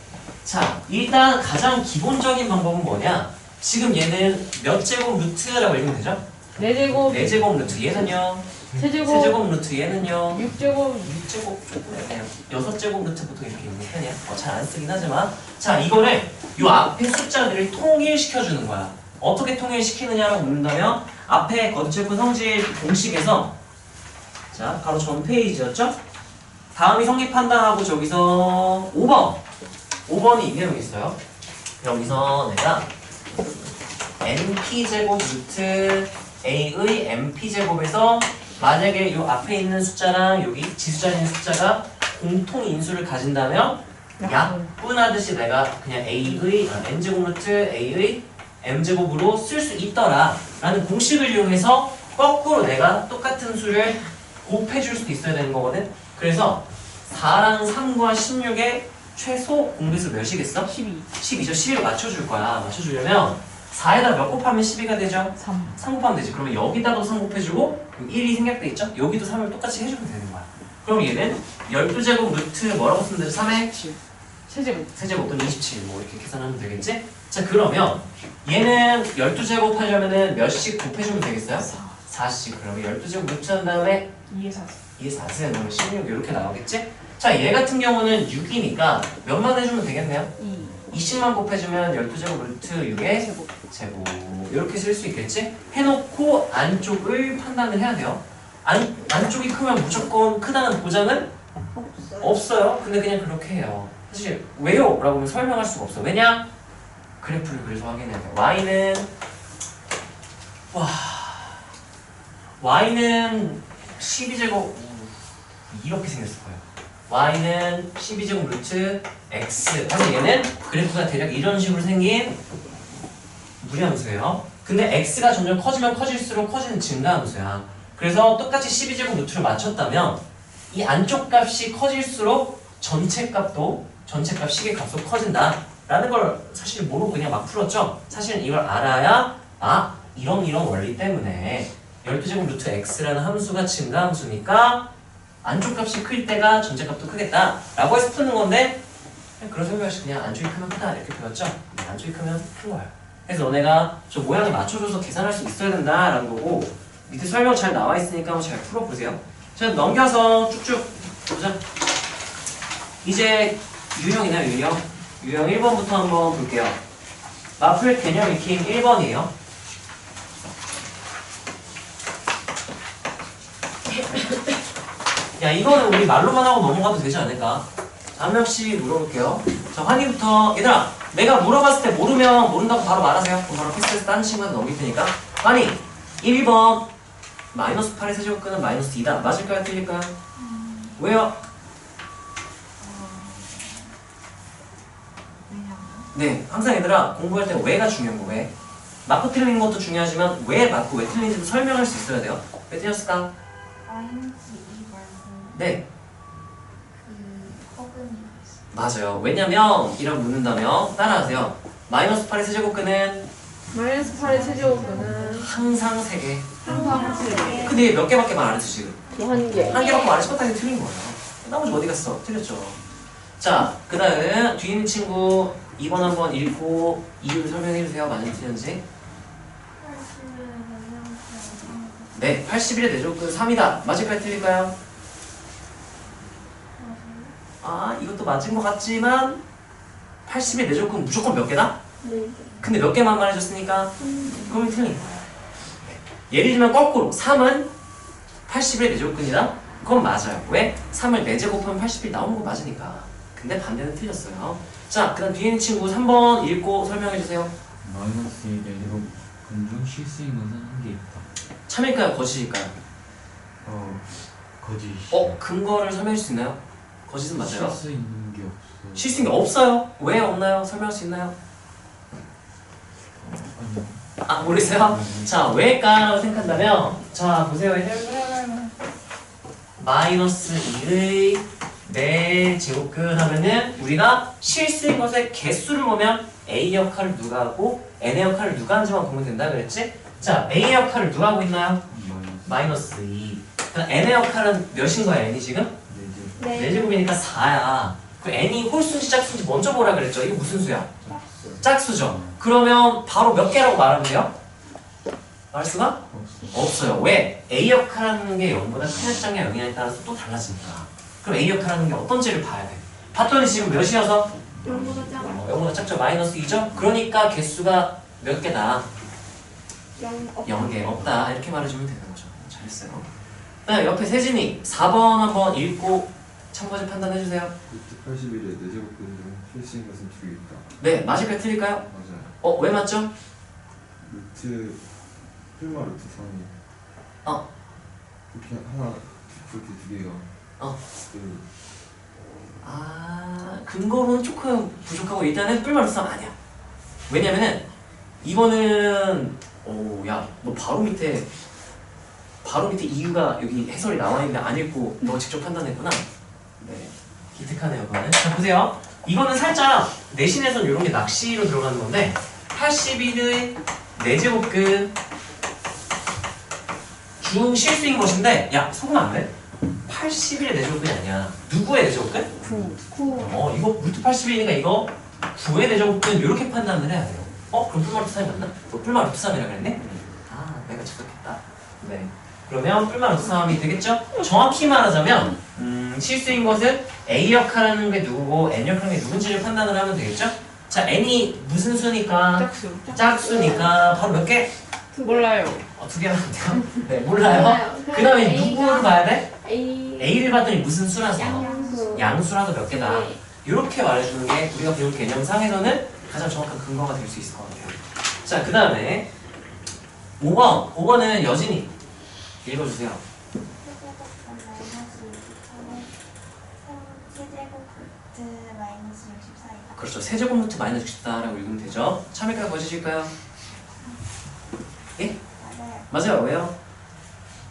자, 일단 가장 기본적인 방법은 뭐냐? 지금 얘는 몇 제곱 루트라고 읽으면 되죠? 4제곱 4제곱 루트 얘는요? 세제곱 3제곱 루트 얘는요? 6제곱 6제곱 조금 6제곱 루트 보통 이렇게 읽는 편이야. 잘 안 쓰긴 하지만, 자, 이거를 요 앞에 숫자들을 통일시켜주는 거야. 어떻게 통일시키느냐라고 묻는다면 앞에 거듭제곱 성질 공식에서, 자, 바로 전 페이지였죠? 다음이 성립한다 하고 저기서 5번이 이 내용이 있어요. 여기서 내가 np제곱 루트 a의 np제곱에서 만약에 요 앞에 있는 숫자랑 여기 지수자에 있는 숫자가 공통 인수를 가진다면 약분하듯이 내가 그냥 a의 n제곱 루트 a의 m제곱으로 쓸 수 있더라 라는 공식을 이용해서 거꾸로 내가 똑같은 수를 곱해줄 수도 있어야 되는 거거든. 그래서 4랑 3과 16의 최소 공배수 몇이겠어? 12죠. 12를 맞춰줄 거야. 맞춰주려면 4에다 몇 곱하면 12가 되죠? 3 곱하면 되지. 그러면 여기다가도 3 곱해주고 1이 생략돼 있죠? 여기도 3을 똑같이 해주면 되는 거야. 그럼 얘는 12제곱 루트 뭐라고 쓰면 되죠? 3의 세제곱 또는 27 뭐 이렇게 계산하면 되겠지? 자, 그러면 얘는 12제곱 하려면은 몇씩 곱해주면 되겠어요? 4씩. 그러면 12제곱 루트 한 다음에 2에 4 2에서 4승 그러면 16 이렇게 나오겠지? 자, 얘 같은 경우는 6이니까 몇만 해주면 되겠네요? 20만 곱해주면 12제곱 루트 6의 제곱 이렇게 쓸 수 있겠지? 해놓고 안쪽을 판단을 해야 돼요. 안쪽이 크면 무조건 크다는 보장은 없어요. 근데 그냥 그렇게 해요. 사실 왜요? 라고 하면 설명할 수가 없어. 왜냐? 그래프를 그래서 확인해야 돼요. y는 12제곱 이렇게 생겼을 거예요. y는 12제곱 루트 x. 사실 얘는 그래프가 대략 이런 식으로 생긴 무리함수예요. 근데 x가 점점 커지면 커질수록 커지는 증가함수야. 그래서 똑같이 12제곱 루트를 맞췄다면 이 안쪽 값이 커질수록 전체 값 식의 값도 커진다 라는 걸 사실 모르고 그냥 막 풀었죠. 사실은 이걸 알아야 이런 원리 때문에 12제곱 루트 x라는 함수가 증가함수니까 안쪽 값이 클 때가 전체 값도 크겠다 라고 해서 푸는 건데, 그런 설명 없이 그냥 안쪽이 크면 크다 이렇게 배웠죠. 안쪽이 크면 큰 거예요. 그래서 너네가 저 모양에 맞춰줘서 계산할 수 있어야 된다라는 거고, 밑에 설명 잘 나와 있으니까 한번 잘 풀어보세요. 자, 넘겨서 쭉쭉 보자. 이제 유형이나 유형 1번부터 한번 볼게요. 마플 개념 익힘 1번이에요. 야, 이거는 우리 말로만 하고 넘어가도 되지 않을까? 한 명씩 물어볼게요. 자, 환희부터. 얘들아, 내가 물어봤을 때 모르면 모른다고 바로 말하세요. 그럼 바로 패스해서 다른 친구한테 넘길 테니까. 환희, 1번 마이너스 8의 세제곱근은 마이너스 2다. 맞을까요? 틀릴까요? 왜요? 네, 항상 얘들아 공부할 때 왜가 중요한 거. 왜? 맞고 틀린 것도 중요하지만 왜 맞고 왜 틀린지도 설명할 수 있어야 돼요. 왜 틀렸을까? 마이너스 2 말고 네, 그 허근이 있어. 맞아요. 왜냐면 이라고 묻는다면 따라하세요. 마이너스 8의 세제곱근은 마이너스 8의 세제곱근은 항상 3개. 항상 3개. 근데 얘 몇 개밖에 말 안 했어 지금. 한 개. 한 개밖에 말 안 해서 딱 틀린 거예요. 나머지 어디 갔어? 틀렸죠. 자, 그 다음 뒤에 있는 친구 2번 한번 읽고 이유를 설명해주세요. 맞는지 틀렸는지. 81의 네, 81의 내제곱근 3이다. 맞을까요? 틀릴까요? 이것도 맞은 것 같지만 80의 내제곱근 무조건 몇 개다? 네. 근데 몇 개만 말해줬으니까 그러면 틀린 거야. 예를 들면 거꾸로 3은 80의 내제곱근이다? 그건 맞아요. 왜? 3을 4제 곱하면 81 나오는 거 맞으니까. 근데 반대는 틀렸어요. 자, 그 다음 뒤에 있는 친구 3번 읽고 설명해주세요. 마이너스 1의 제곱 근중 실수인 것은 한 개 있다. 참일까요? 거짓일까요? 거짓. 근거를 설명해 줄 수 있나요? 거짓은 맞아요? 실수 있는 게 없어. 실수 있는 게 없어요. 왜 없나요? 설명할 수 있나요? 아니요. 모르겠어요? 자, 왜일까라고 생각한다면, 자, 보세요. 마이너스 1의 4제곱근 하면은 우리가 실수인 것의 개수를 보면 A 역할을 누가 하고 N의 역할을 누가 하는지만 보면 된다 그랬지? 자, A 역할을 누가 하고 있나요? 마이너스 2. 그럼 N의 역할은 몇인 거야, N이 지금? 네. 4제곱이니까 4야. 그 N이 홀수인지 짝수인지 먼저 보라 그랬죠? 이게 무슨 수야? 짝수죠. 그러면 바로 몇 개라고 말하면 돼요? 말할 수가? 없어요. 왜? A 역할하는 게 0보다 크냐 작냐 0이냐에 따라서 또 달라지니까. 그럼 A 역할하는 게 어떤지를 봐야 돼. 봤더니 지금 몇이어서? 0보다 작아. 0보다 작죠? 마이너스 2죠? 그러니까 개수가 몇 개다? 0개 없다. 이렇게 말해주면 되는 거죠. 잘했어요. 네, 옆에 세진이 4번 한번 읽고 참고해서 판단해주세요. 루트 81의 내제곱근 중 실수인 것은 2개 있다. 네, 맞을까요? 틀릴까요? 맞아요. 왜 맞죠? 루트 풀마 루트 3이 이렇게 하나 그렇게 2개가 근거로는 조금 부족하고 일단은 뿔만 루트 3 아니야. 왜냐면은 이거는 야, 너 바로 밑에 이유가 여기 해설이 나와 있는데 안 읽고 너 직접 판단했구나. 네, 기특하네요. 그거는. 자, 보세요. 이거는 살짝 내신에선 이런 게 낚시로 들어가는 건데 81의 4제곱근 중 실수인 것인데, 야, 속으면 안 돼? 81의 4제곱근이 아니야. 누구의 4제곱근? 9. 이거 루트 81이니까 이거 9의 4제곱근 이렇게 판단을 해야 돼요. 그럼 뿔마 루트 3이 맞나? 너 뿔마 루트 3이라 그랬네? 내가 착각했다. 네. 그러면 뿔만 루트 3이 되겠죠? 정확히 말하자면 실수인 것은 A 역할하는 게 누구고 N 역할하는 게 누군지를 판단을 하면 되겠죠? 자, N이 무슨 수니까? 짝수. 짝수니까 바로 몇 개? 몰라요. 두 개만 돼요? 네, 몰라요. 그 다음에 누구를 봐야 돼? A를 봤더니 무슨 수라서? 양수라서 몇 개다. 네. 이렇게 말해주는 게 우리가 배울 개념상에서는 가장 정확한 근거가 될 수 있을 것 같아요. 자, 그 다음에 5번. 5번은 여진이 읽어주세요. 그렇죠. 세제곱 루트 마이너스 64라고 읽으면 되죠. 참일까요? 거짓일까요? 예? 맞아요. 왜요?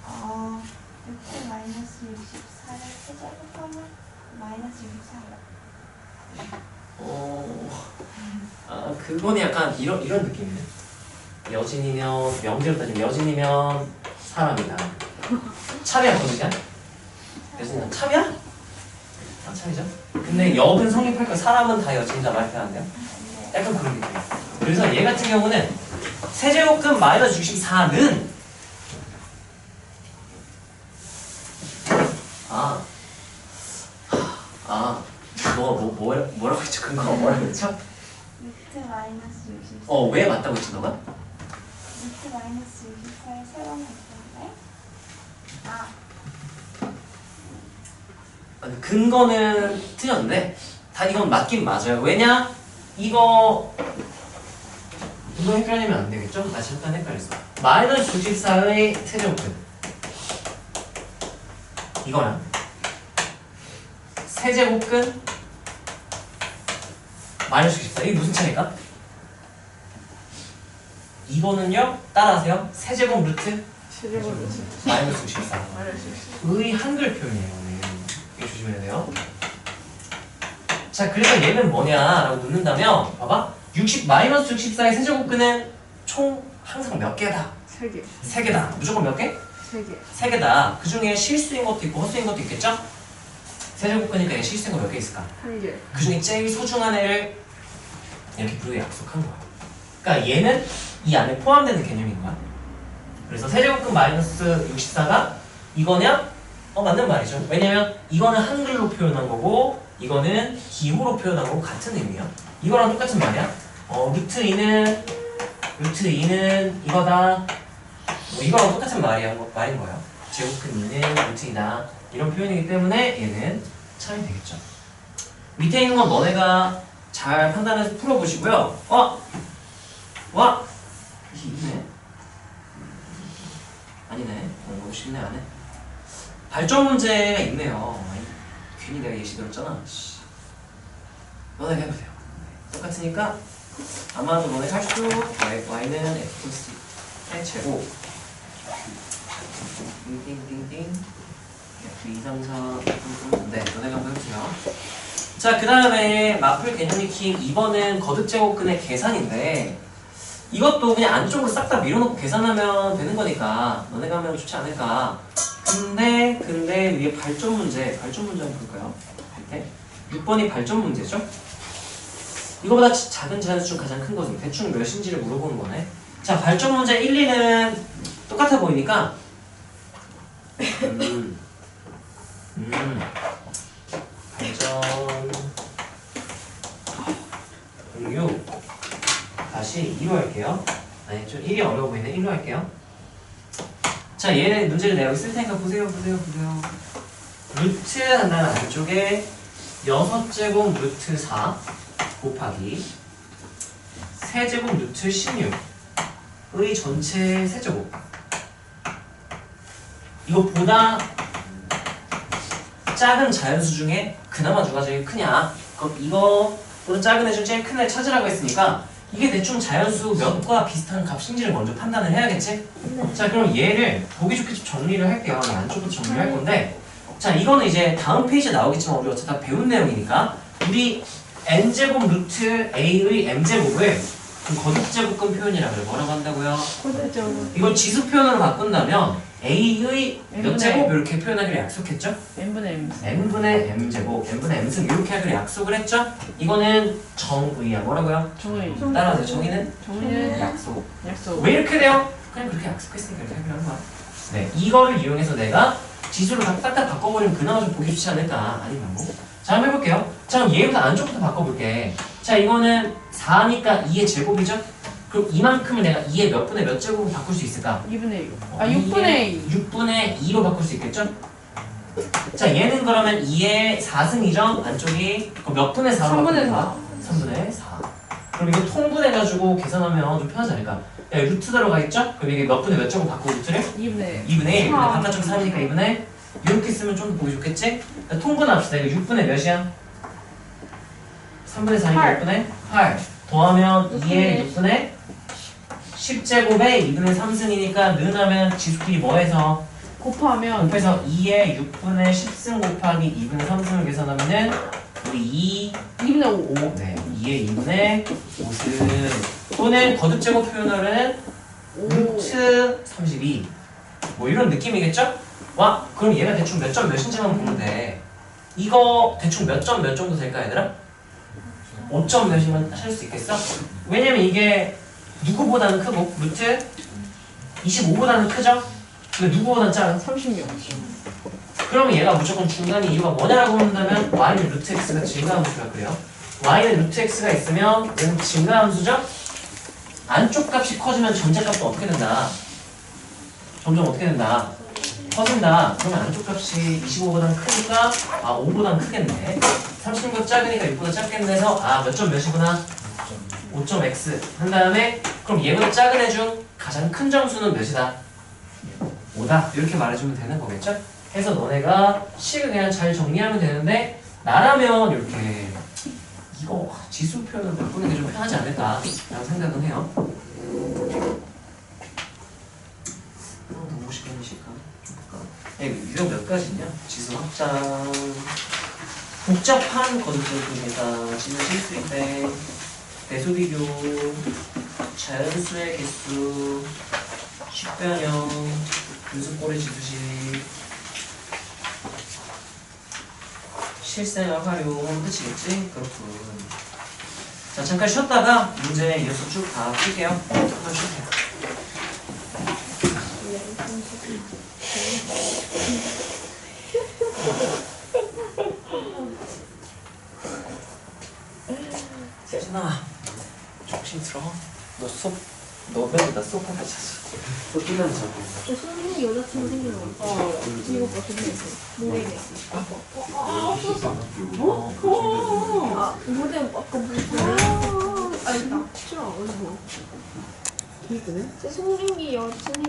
6 마이너스 64를 세제곱하면 마이너스 64요. 그거는 약간 이런 느낌이네. 여진이면 명제로 따지면 여진이면 사람이다. 참이야 거짓이야? 여진이면 참이야? 아 참이죠. 근데 역은 성립할까? 사람은 다 여진이다 말해야 안 돼요? 약간 그런 느낌. 그래서 얘 같은 경우는 세제곱근 마이너스 64는 뭐라고 했죠? 근거가 뭐라고 했죠? 6 마이너스 64. 왜 맞다고 했지 너가? 6 마이너스 64를 3번 했는데 근거는 틀렸는데 다 이건 맞긴 맞아요. 왜냐? 이거 헷갈리면 안 되겠죠? 나 잠깐 헷갈렸어. 마이너스 64의 세제곱근 이거랑 세제곱근 마이너스 64 이게 무슨 차이일까? 이거는요 따라하세요. 세제곱 루트 세제곱 루트. 마이너스 64 마이너스 의 한글 표현이에요. 이거 조심해야 돼요. 자, 그래서 얘는 뭐냐라고 묻는다면 봐봐. 마이너스 64의 세제곱근은 총 항상 몇 개다? 3개. 3개다. 무조건 몇 개? 3개. 3개다. 그 중에 실수인 것도 있고 허수인 것도 있겠죠? 세제곱근이니까 얘 실수인 거 몇 개 있을까? 1개. 그 중에 제일 소중한 애를 이렇게 부르게 약속한 거야. 그러니까 얘는 이 안에 포함되는 개념인 거야. 그래서 세제곱근 마이너스 64가 이거냐? 맞는 말이죠. 왜냐면 이거는 한글로 표현한 거고 이거는 기호로 표현한 거고 같은 의미야. 이거랑 똑같은 말이야. 루트 2는 이거다. 이거랑 똑같은 말인 거예요. 제곱근 2는 루트 2다. 이런 표현이기 때문에 얘는 참이 되겠죠. 밑에 있는 건 너네가 잘 판단해서 풀어보시고요. 와! 이게 있네. 아니네. 너무 쉽네 안 해. 발전 문제가 있네요. 괜히 내가 예시 들었잖아. 너네 해보세요. 똑같으니까 아마도 너네 할 수 y는 x 플러스 제곱 띵띵띵띵 2, 3, 4 네, 너네가 한번 해보세요. 자, 그 다음에 마플 개념 익힘 2번은 거듭제곱근의 계산인데 이것도 그냥 안쪽으로 싹 다 밀어놓고 계산하면 되는 거니까 너네가 하면 좋지 않을까. 근데 위에 발전 문제 한번 볼까요? 밑에 6번이 발전 문제죠? 이거보다 작은 자연수 중 가장 큰 것은 대충 몇인지를 물어보는 거네. 자, 발전 문제 1, 2는 똑같아 보이니까 발전 공유 다시 2로 할게요. 아니 좀 1이 어려워 보이네. 1로 할게요. 자, 얘 문제를 내가 여기 쓸 테니까 보세요. 루트 한다는 안쪽에 6제곱 루트 4 곱하기 세제곱 루트 16의 전체 세제곱. 이것보다 작은 자연수 중에 그나마 누가 제일 크냐? 그럼 이거보다 작은 애 중 제일 큰 애 찾으라고 했으니까 이게 대충 자연수 몇과 비슷한 값인지를 먼저 판단을 해야겠지? 자, 그럼 얘를 보기 좋게 좀 정리를 할게요. 이 안쪽부터 정리를 할 건데 자, 이거는 이제 다음 페이지에 나오겠지만 우리 어차피 다 배운 내용이니까 우리 n제곱 루트 a의 m제곱을 거듭제곱근 표현이라 그래. 뭐라고 한다고요? 거듭제곱. 이걸 지수 표현으로 바꾼다면 a의 몇 제곱 이렇게 표현하기로 약속했죠? n분의 m. n분의 m제곱, n분의 m승 이렇게 하기로 약속을 했죠? 이거는 정의야. 뭐라고요? 정의. 따라하세요. 정의는? 정의는 약속. 약속. 왜 이렇게 돼요? 그냥 그렇게 약속했으니까 이렇게 하기로 한 거야. 네, 이거를 이용해서 내가 지수를 딱딱 바꿔버리면 그나마 좀 보기 좋지 않을까? 아니면 뭐? 자, 한번 해볼게요. 자, 그럼 얘부터 안쪽부터 바꿔볼게. 자, 이거는 4니까 2의 제곱이죠? 그럼 이만큼을 내가 2의 몇 분의 몇 제곱으로 바꿀 수 있을까? 2분의 2. 아 6분의 2. 6분의 2로 바꿀 수 있겠죠? 자, 얘는 그러면 2의 4승이죠? 안쪽이 그럼 몇 분의 4로 3분의 바꿀까? 3분의 4. 그럼 이거 통분해가지고 계산하면 좀 편하지 않을까? 야, 루트 들어가 있죠? 그럼 이게 몇 분의 몇 제곱 바꾸고 루트를? 2분의 2분의 1. 사. 바깥쪽이 3이니까 2분의 이렇게 쓰면 좀 더 보기 좋겠지? 자, 통분합시다. 이거 6분의 몇이야? 3분의 4니까 팔. 6분의 8. 더하면 2의 6분의 6분의 10제곱에 2분의 3승이니까 는하면 지수끼리 뭐해서? 곱하면 곱해서 2의 6분의 10승 곱하기 2분의 3승을 계산하면은 우리 2분의 5. 5, 네, 2의 2분의 5승 또는 거듭제곱 표현으로는 루트 32 뭐 이런 느낌이겠죠? 와, 그럼 얘가 대충 몇 점 몇인지만 보면 돼. 이거 대충 몇 점 몇 정도 될까 얘들아? 5점 몇이면 찾을 수 있겠어? 왜냐면 이게 누구보다는 크고 루트 25보다는 크죠? 근데 누구보다는 작아? 36. 그러면 얘가 무조건 중간이 이유가 뭐냐라고 묻는다면 y는 루트 x가 증가함수라 그래요. y는 루트 x가 있으면 얘는 증가함수죠? 안쪽 값이 커지면 전체 값도 어떻게 된다? 점점 어떻게 된다? 커진다. 그러면 안쪽 값이 25보다는 크니까 5보다는 크겠네. 36보다 작으니까 6보다 작겠네 해서 몇 점 몇이구나? 5.x 한 다음에 그럼 얘보다 작은 애 중 가장 큰 점수는 몇이다? 5다. 이렇게 말해주면 되는 거겠죠? 해서 너네가 식을 그냥 잘 정리하면 되는데 나라면 이렇게 이거 지수 표현을 바꾸는 게 좀 편하지 않을까 라는 생각은 해요. 너무 시간이실까? 유형 몇 가지냐? 지수 확장 복잡한 거듭제곱입니다. 지수 실수인데 배수 비교 자연수의 개수 식변형 분수꼴의 지수식 실생활 활용 끝이겠지? 그렇군. 자, 잠깐 쉬었다가 문제 이어서 쭉 다 풀게요. 잠깐 쉬세요. 세진아, 정신 들어. 너 맨날 나 소파에 잤어. 또 뛰면 자고. 선생님 여자친구 생기는 거. 이거 봐, 선생님. 모래네. 모래 아까 무슨? 아, 있다. 싫어, 어디서? 이거네? 송중기 여친